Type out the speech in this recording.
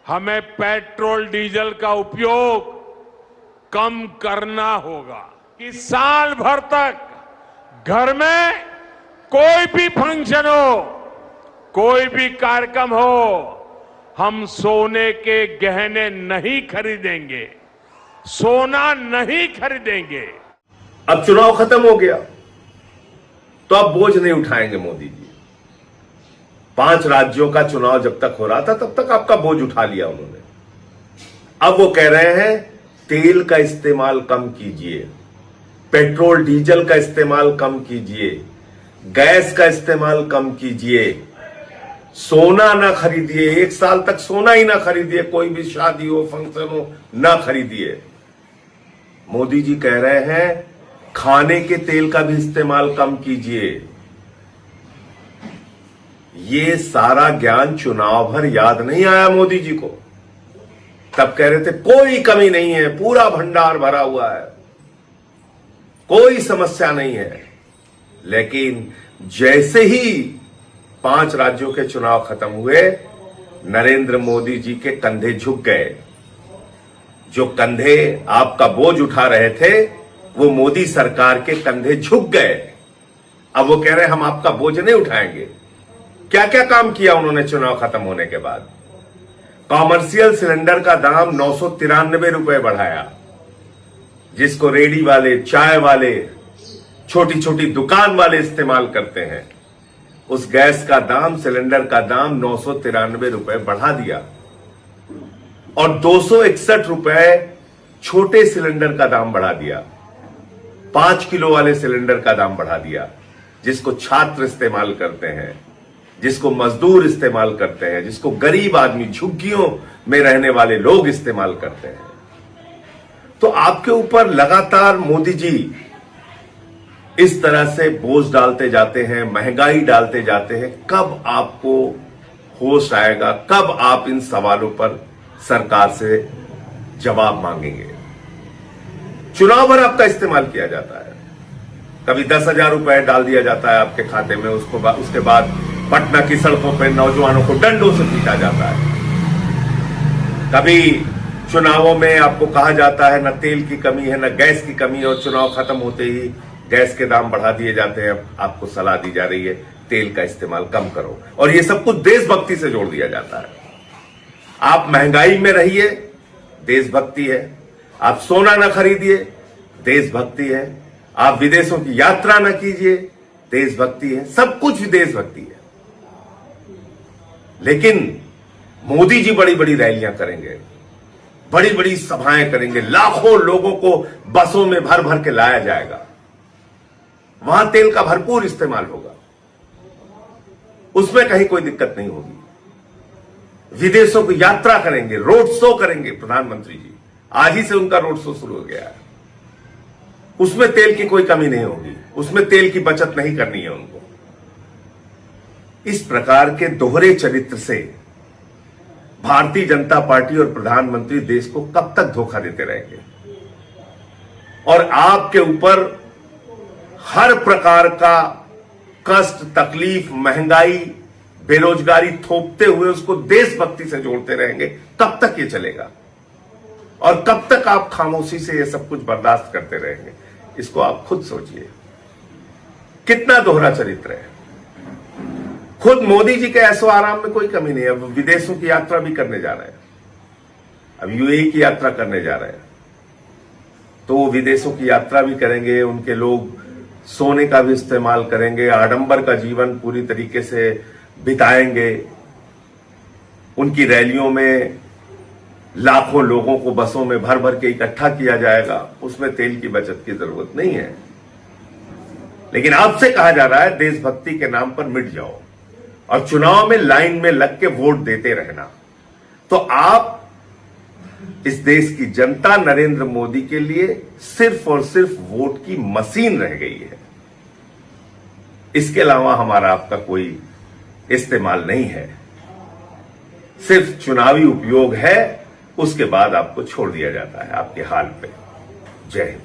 हमें petrol diesel का उपयोग कम करना होगा कि साल भर तक घर में कोई भी फंक्शन हो, कोई भी कार्यक्रम हो, हम सोने के गहने नहीं खरीदेंगे, सोना नहीं खरीदेंगे। अब चुनाव खत्म हो गया तो अब बोझ नहीं उठाएंगे मोदी जी। 5 राज्यों का चुनाव जब तक हो रहा था तब तक आपका बोझ उठा लिया उन्होंने। अब वो कह रहे हैं तेल का इस्तेमाल कम कीजिए, पेट्रोल डीजल का इस्तेमाल कम कीजिए, गैस का इस्तेमाल कम कीजिए, सोना ना खरीदिए, 1 साल तक सोना ही ना खरीदिए, कोई भी शादी हो फंक्शन हो ना खरीदिए। मोदी जी कह रहे हैं खाने के तेल का भी इस्तेमाल कम कीजिए। ये सारा ज्ञान चुनाव भर याद नहीं आया मोदी जी को। तब कह रहे थे कोई कमी नहीं है, पूरा भंडार भरा हुआ है, कोई समस्या नहीं है। लेकिन जैसे ही 5 राज्यों के चुनाव खत्म हुए, नरेंद्र मोदी जी के कंधे झुक गए। जो कंधे आपका बोझ उठा रहे थे वो मोदी सरकार के कंधे झुक गए। अब वो कह रहे हैं हम आपका बोझ नहीं उठाएंगे। क्या क्या काम किया उन्होंने चुनाव खत्म होने के बाद? कॉमर्शियल सिलेंडर का दाम 993 रुपए बढ़ाया, जिसको रेडी वाले, चाय वाले, छोटी छोटी दुकान वाले इस्तेमाल करते हैं। उस गैस का दाम, सिलेंडर का दाम 993 रुपए बढ़ा दिया और 261 रुपए छोटे सिलेंडर का दाम बढ़ा दिया। 5 किलो वाले सिलेंडर का दाम बढ़ा दिया, जिसको छात्र इस्तेमाल करते हैं, जिसको मजदूर इस्तेमाल करते हैं, जिसको गरीब आदमी, झुग्गियों में रहने वाले लोग इस्तेमाल करते हैं। तो आपके ऊपर लगातार मोदी जी इस तरह से बोझ डालते जाते हैं, महंगाई डालते जाते हैं। कब आपको होश आएगा? कब आप इन सवालों पर सरकार से जवाब मांगेंगे? चुनाव भर आपका इस्तेमाल किया जाता है। कभी 10,000 रुपए डाल दिया जाता है आपके खाते में, उसके बाद पटना की सड़कों पर नौजवानों को डंडों से पीटा जाता है। कभी चुनावों में आपको कहा जाता है न तेल की कमी है न गैस की कमी है, और चुनाव खत्म होते ही गैस के दाम बढ़ा दिए जाते हैं। आपको सलाह दी जा रही है तेल का इस्तेमाल कम करो, और ये सब कुछ देशभक्ति से जोड़ दिया जाता है। आप महंगाई में रहिए, देशभक्ति है। आप सोना न खरीदिए, देशभक्ति है। आप विदेशों की यात्रा न कीजिए, देशभक्ति है। सब कुछ देशभक्ति है। लेकिन मोदी जी बड़ी बड़ी रैलियां करेंगे, बड़ी बड़ी सभाएं करेंगे, लाखों लोगों को बसों में भर भर के लाया जाएगा, वहां तेल का भरपूर इस्तेमाल होगा, उसमें कहीं कोई दिक्कत नहीं होगी। विदेशों की यात्रा करेंगे, रोड शो करेंगे प्रधानमंत्री जी। आज ही से उनका रोड शो शुरू हो गया है। उसमें तेल की कोई कमी नहीं होगी, उसमें तेल की बचत नहीं करनी है उनको। इस प्रकार के दोहरे चरित्र से भारतीय जनता पार्टी और प्रधानमंत्री देश को कब तक धोखा देते रहेंगे? और आपके ऊपर हर प्रकार का कष्ट, तकलीफ, महंगाई, बेरोजगारी थोपते हुए उसको देशभक्ति से जोड़ते रहेंगे। कब तक ये चलेगा? और कब तक आप खामोशी से ये सब कुछ बर्दाश्त करते रहेंगे? इसको आप खुद सोचिए, कितना दोहरा चरित्र है। खुद मोदी जी के ऐशो आराम में कोई कमी नहीं है। अब विदेशों की यात्रा भी करने जा रहे हैं, अब यूएई की यात्रा करने जा रहे हैं, तो विदेशों की यात्रा भी करेंगे। उनके लोग सोने का भी इस्तेमाल करेंगे, आडंबर का जीवन पूरी तरीके से बिताएंगे। उनकी रैलियों में लाखों लोगों को बसों में भर भर के इकट्ठा किया जाएगा, उसमें तेल की बचत की जरूरत नहीं है। लेकिन आपसे कहा जा रहा है देशभक्ति के नाम पर मिट जाओ और चुनाव में लाइन में लग के वोट देते रहना। तो आप, इस देश की जनता नरेंद्र मोदी के लिए सिर्फ और सिर्फ वोट की मशीन रह गई है। इसके अलावा हमारा आपका कोई इस्तेमाल नहीं है, सिर्फ चुनावी उपयोग है। उसके बाद आपको छोड़ दिया जाता है आपके हाल पे। जय हिंद।